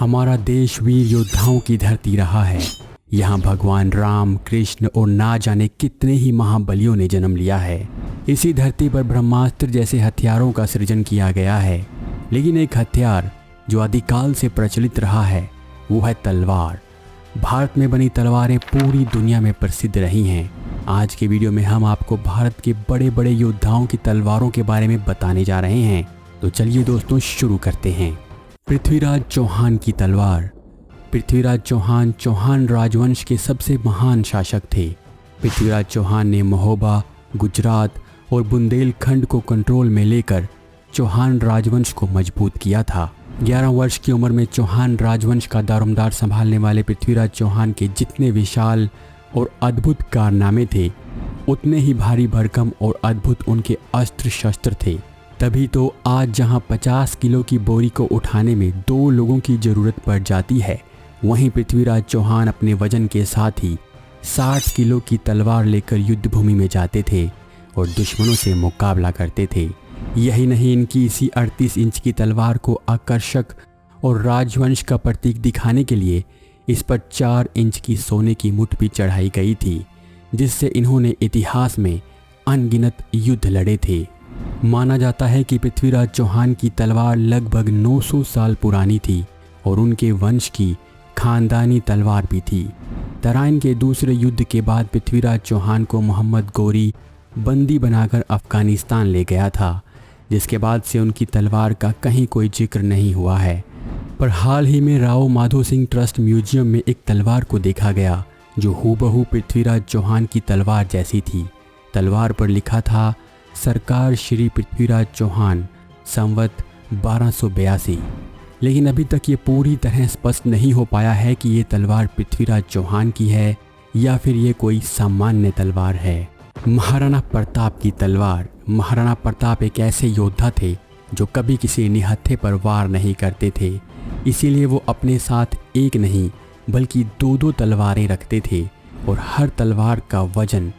हमारा देश वीर योद्धाओं की धरती रहा है। यहाँ भगवान राम, कृष्ण और ना जाने कितने ही महाबलियों ने जन्म लिया है। इसी धरती पर ब्रह्मास्त्र जैसे हथियारों का सृजन किया गया है, लेकिन एक हथियार जो आदिकाल से प्रचलित रहा है वो है तलवार। भारत में बनी तलवारें पूरी दुनिया में प्रसिद्ध रही हैं। आज के वीडियो में हम आपको भारत के बड़े बड़े योद्धाओं की तलवारों के बारे में बताने जा रहे हैं। तो चलिए दोस्तों शुरू करते हैं। पृथ्वीराज चौहान की तलवार। पृथ्वीराज चौहान चौहान राजवंश के सबसे महान शासक थे। पृथ्वीराज चौहान ने महोबा, गुजरात और बुंदेलखंड को कंट्रोल में लेकर चौहान राजवंश को मजबूत किया था। 11 वर्ष की उम्र में चौहान राजवंश का दारोमदार संभालने वाले पृथ्वीराज चौहान के जितने विशाल और अद्भुत कारनामे थे, उतने ही भारी भरकम और अद्भुत उनके अस्त्र शस्त्र थे। तभी तो आज जहां 50 किलो की बोरी को उठाने में 2 लोगों की ज़रूरत पड़ जाती है, वहीं पृथ्वीराज चौहान अपने वजन के साथ ही 60 किलो की तलवार लेकर युद्ध भूमि में जाते थे और दुश्मनों से मुकाबला करते थे। यही नहीं, इनकी इसी 38 इंच की तलवार को आकर्षक और राजवंश का प्रतीक दिखाने के लिए इस पर 4 इंच की सोने की मुठ भी चढ़ाई गई थी, जिससे इन्होंने इतिहास में अनगिनत युद्ध लड़े थे। माना जाता है कि पृथ्वीराज चौहान की तलवार लगभग 900 साल पुरानी थी और उनके वंश की खानदानी तलवार भी थी। तराइन के दूसरे युद्ध के बाद पृथ्वीराज चौहान को मोहम्मद गोरी बंदी बनाकर अफगानिस्तान ले गया था, जिसके बाद से उनकी तलवार का कहीं कोई जिक्र नहीं हुआ है। पर हाल ही में राव माधो सिंह ट्रस्ट म्यूजियम में एक तलवार को देखा गया जो हूबहू पृथ्वीराज चौहान की तलवार जैसी थी। तलवार पर लिखा था सरकार श्री पृथ्वीराज चौहान संवत 1282। लेकिन अभी तक ये पूरी तरह स्पष्ट नहीं हो पाया है कि ये तलवार पृथ्वीराज चौहान की है या फिर ये कोई सामान्य तलवार है। महाराणा प्रताप की तलवार। महाराणा प्रताप एक ऐसे योद्धा थे जो कभी किसी निहत्थे पर वार नहीं करते थे, इसीलिए वो अपने साथ एक नहीं बल्कि 2-2 तलवारें रखते थे और हर तलवार का वजन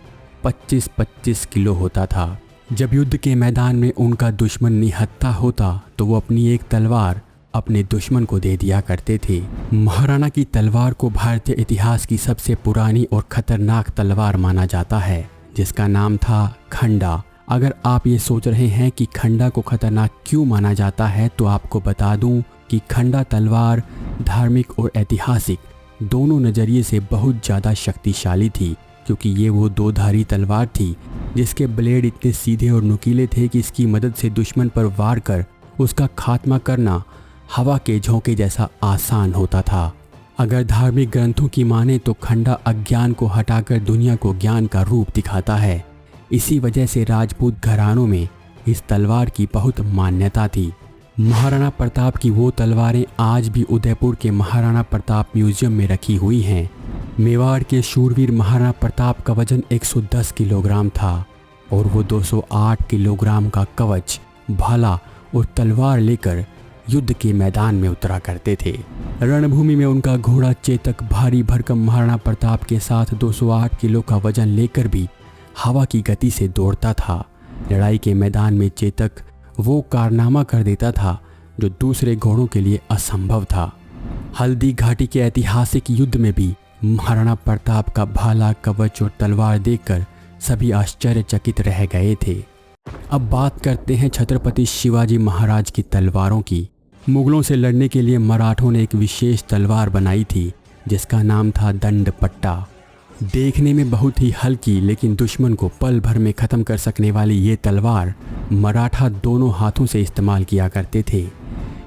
25-25 किलो होता था। जब युद्ध के मैदान में उनका दुश्मन निहत्था होता तो वो अपनी एक तलवार अपने दुश्मन को दे दिया करते थे। महाराणा की तलवार को भारतीय इतिहास की सबसे पुरानी और खतरनाक तलवार माना जाता है, जिसका नाम था खंडा। अगर आप ये सोच रहे हैं कि खंडा को खतरनाक क्यों माना जाता है, तो आपको बता दूं कि खंडा तलवार धार्मिक और ऐतिहासिक दोनों नज़रिए से बहुत ज़्यादा शक्तिशाली थी, क्योंकि ये वो 2-धारी तलवार थी जिसके ब्लेड इतने सीधे और नुकीले थे कि इसकी मदद से दुश्मन पर वार कर उसका खात्मा करना हवा के झोंके जैसा आसान होता था। अगर धार्मिक ग्रंथों की माने तो खंडा अज्ञान को हटाकर दुनिया को ज्ञान का रूप दिखाता है। इसी वजह से राजपूत घरानों में इस तलवार की बहुत मान्यता थी। महाराणा प्रताप की वो तलवारें आज भी उदयपुर के महाराणा प्रताप म्यूजियम में रखी हुई हैं। मेवाड़ के शूरवीर महाराणा प्रताप का वजन 110 किलोग्राम था और वो 208 किलोग्राम का कवच, भाला और तलवार लेकर युद्ध के मैदान में उतरा करते थे। रणभूमि में उनका घोड़ा चेतक भारी भरकम महाराणा प्रताप के साथ 208 किलो का वजन लेकर भी हवा की गति से दौड़ता था। लड़ाई के मैदान में चेतक वो कारनामा कर देता था जो दूसरे घोड़ों के लिए असंभव था। हल्दी घाटी के ऐतिहासिक युद्ध में भी महाराणा प्रताप का भाला, कवच और तलवार देखकर सभी आश्चर्यचकित रह गए थे। अब बात करते हैं छत्रपति शिवाजी महाराज की तलवारों की। मुगलों से लड़ने के लिए मराठों ने एक विशेष तलवार बनाई थी जिसका नाम था दंड पट्टा। देखने में बहुत ही हल्की लेकिन दुश्मन को पल भर में ख़त्म कर सकने वाली ये तलवार मराठा दोनों हाथों से इस्तेमाल किया करते थे।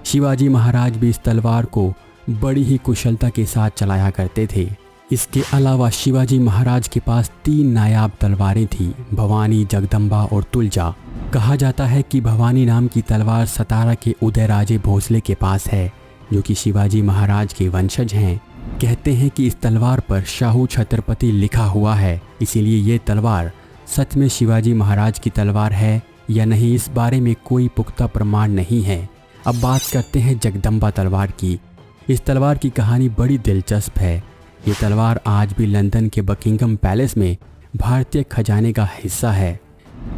शिवाजी महाराज भी इस तलवार को बड़ी ही कुशलता के साथ चलाया करते थे। इसके अलावा शिवाजी महाराज के पास 3 नायाब तलवारें थीं, भवानी, जगदम्बा और तुलजा। कहा जाता है कि भवानी नाम की तलवार सतारा के उदयराजे भोसले के पास है, जो कि शिवाजी महाराज के वंशज हैं। कहते हैं कि इस तलवार पर शाहू छत्रपति लिखा हुआ है, इसीलिए ये तलवार सच में शिवाजी महाराज की तलवार है या नहीं, इस बारे में कोई पुख्ता प्रमाण नहीं है। अब बात करते हैं जगदम्बा तलवार की। इस तलवार की कहानी बड़ी दिलचस्प है। ये तलवार आज भी लंदन के बकिंगम पैलेस में भारतीय खजाने का हिस्सा है।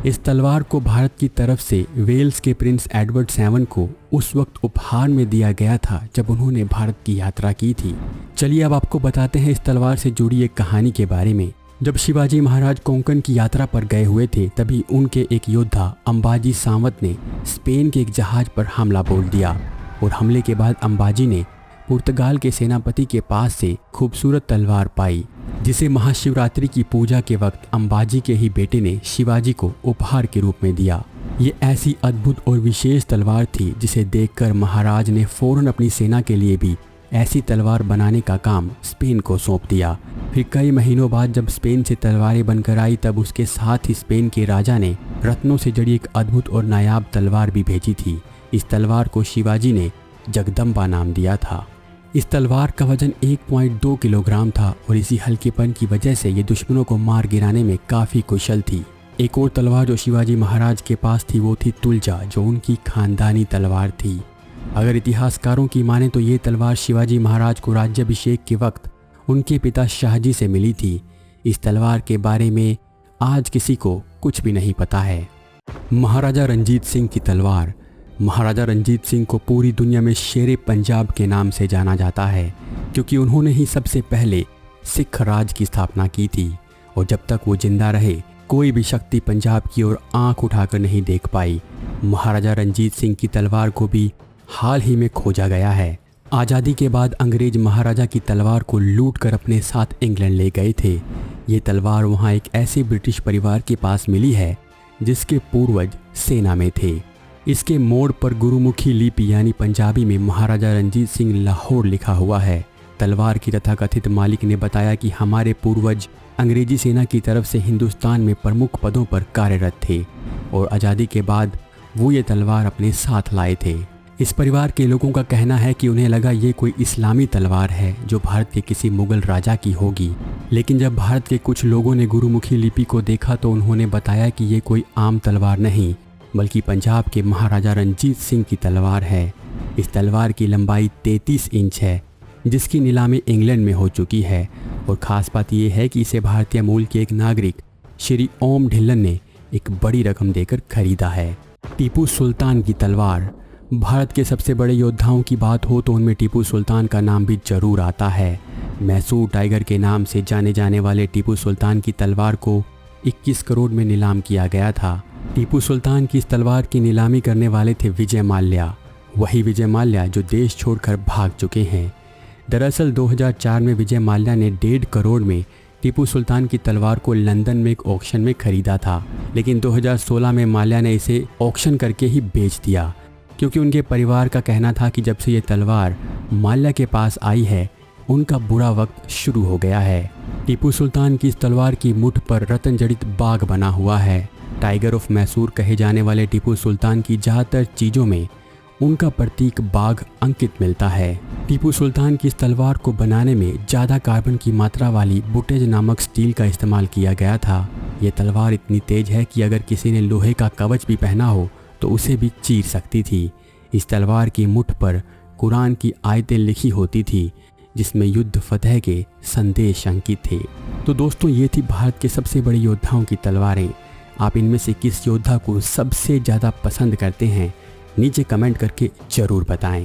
इस तलवार को भारत की तरफ से वेल्स के प्रिंस एडवर्ड 7 को उस वक्त उपहार में दिया गया था जब उन्होंने भारत की यात्रा की थी। चलिए अब आपको बताते हैं इस तलवार से जुड़ी एक कहानी के बारे में। जब शिवाजी महाराज कोंकण की यात्रा पर गए हुए थे तभी उनके एक योद्धा अंबाजी सांवत ने स्पेन के एक जहाज पर हमला बोल दिया और हमले के बाद अंबाजी ने पुर्तगाल के सेनापति के पास से खूबसूरत तलवार पाई, जिसे महाशिवरात्रि की पूजा के वक्त अंबाजी के ही बेटे ने शिवाजी को उपहार के रूप में दिया। ये ऐसी अद्भुत और विशेष तलवार थी जिसे देखकर महाराज ने फौरन अपनी सेना के लिए भी ऐसी तलवार बनाने का काम स्पेन को सौंप दिया। फिर कई महीनों बाद जब स्पेन से तलवारें बनकर आई तब उसके साथ ही स्पेन के राजा ने रत्नों से जड़ी एक अद्भुत और नायाब तलवार भी भेजी थी। इस तलवार को शिवाजी ने जगदम्बा नाम दिया था। इस तलवार का वजन 1.2 किलोग्राम था और इसी हल्केपन की वजह से ये दुश्मनों को मार गिराने में काफ़ी कुशल थी। एक और तलवार जो शिवाजी महाराज के पास थी वो थी तुलजा, जो उनकी खानदानी तलवार थी। अगर इतिहासकारों की माने तो ये तलवार शिवाजी महाराज को राज्याभिषेक के वक्त उनके पिता शाहजी से मिली थी। इस तलवार के बारे में आज किसी को कुछ भी नहीं पता है। महाराजा रंजीत सिंह की तलवार। महाराजा रंजीत सिंह को पूरी दुनिया में शेरे पंजाब के नाम से जाना जाता है, क्योंकि उन्होंने ही सबसे पहले सिख राज की स्थापना की थी और जब तक वो जिंदा रहे कोई भी शक्ति पंजाब की ओर आंख उठाकर नहीं देख पाई। महाराजा रंजीत सिंह की तलवार को भी हाल ही में खोजा गया है। आज़ादी के बाद अंग्रेज महाराजा की तलवार को लूट कर अपने साथ इंग्लैंड ले गए थे। ये तलवार वहाँ एक ऐसे ब्रिटिश परिवार के पास मिली है जिसके पूर्वज सेना में थे। इसके मोड़ पर गुरुमुखी लिपि यानी पंजाबी में महाराजा रंजीत सिंह लाहौर लिखा हुआ है। तलवार की तथाकथित मालिक ने बताया कि हमारे पूर्वज अंग्रेजी सेना की तरफ से हिंदुस्तान में प्रमुख पदों पर कार्यरत थे और आज़ादी के बाद वो ये तलवार अपने साथ लाए थे। इस परिवार के लोगों का कहना है कि उन्हें लगा ये कोई इस्लामी तलवार है जो भारत के किसी मुगल राजा की होगी, लेकिन जब भारत के कुछ लोगों ने गुरुमुखी लिपि को देखा तो उन्होंने बताया कि ये कोई आम तलवार नहीं बल्कि पंजाब के महाराजा रंजीत सिंह की तलवार है। इस तलवार की लंबाई 33 इंच है, जिसकी नीलामी इंग्लैंड में हो चुकी है और ख़ास बात यह है कि इसे भारतीय मूल के एक नागरिक श्री ओम ढिल्लन ने एक बड़ी रकम देकर खरीदा है। टीपू सुल्तान की तलवार। भारत के सबसे बड़े योद्धाओं की बात हो तो उनमें टीपू सुल्तान का नाम भी जरूर आता है। मैसूर टाइगर के नाम से जाने जाने वाले टीपू सुल्तान की तलवार को 21 करोड़ में नीलाम किया गया था। टीपू सुल्तान की इस तलवार की नीलामी करने वाले थे विजय माल्या, वही विजय माल्या जो देश छोड़कर भाग चुके हैं। दरअसल 2004 में विजय माल्या ने 1.5 करोड़ में टीपू सुल्तान की तलवार को लंदन में एक ऑक्शन में खरीदा था, लेकिन 2016 में माल्या ने इसे ऑक्शन करके ही बेच दिया, क्योंकि उनके परिवार का कहना था कि जब से ये तलवार माल्या के पास आई है उनका बुरा वक्त शुरू हो गया है। टीपू सुल्तान की इस तलवार की मुठ पर रत्न जड़ित बाघ बना हुआ है। टाइगर ऑफ मैसूर कहे जाने वाले टीपू सुल्तान की ज़्यादातर चीज़ों में उनका प्रतीक बाघ अंकित मिलता है। टीपू सुल्तान की इस तलवार को बनाने में ज़्यादा कार्बन की मात्रा वाली बुटेज नामक स्टील का इस्तेमाल किया गया था। ये तलवार इतनी तेज है कि अगर किसी ने लोहे का कवच भी पहना हो तो उसे भी चीर सकती थी। इस तलवार की मुठ पर कुरान की आयतें लिखी होती थी जिसमें युद्ध फतह के संदेश अंकित थे। तो दोस्तों ये थी भारत के सबसे बड़े योद्धाओं की तलवारें। आप इनमें से किस योद्धा को सबसे ज़्यादा पसंद करते हैं नीचे कमेंट करके ज़रूर बताएं।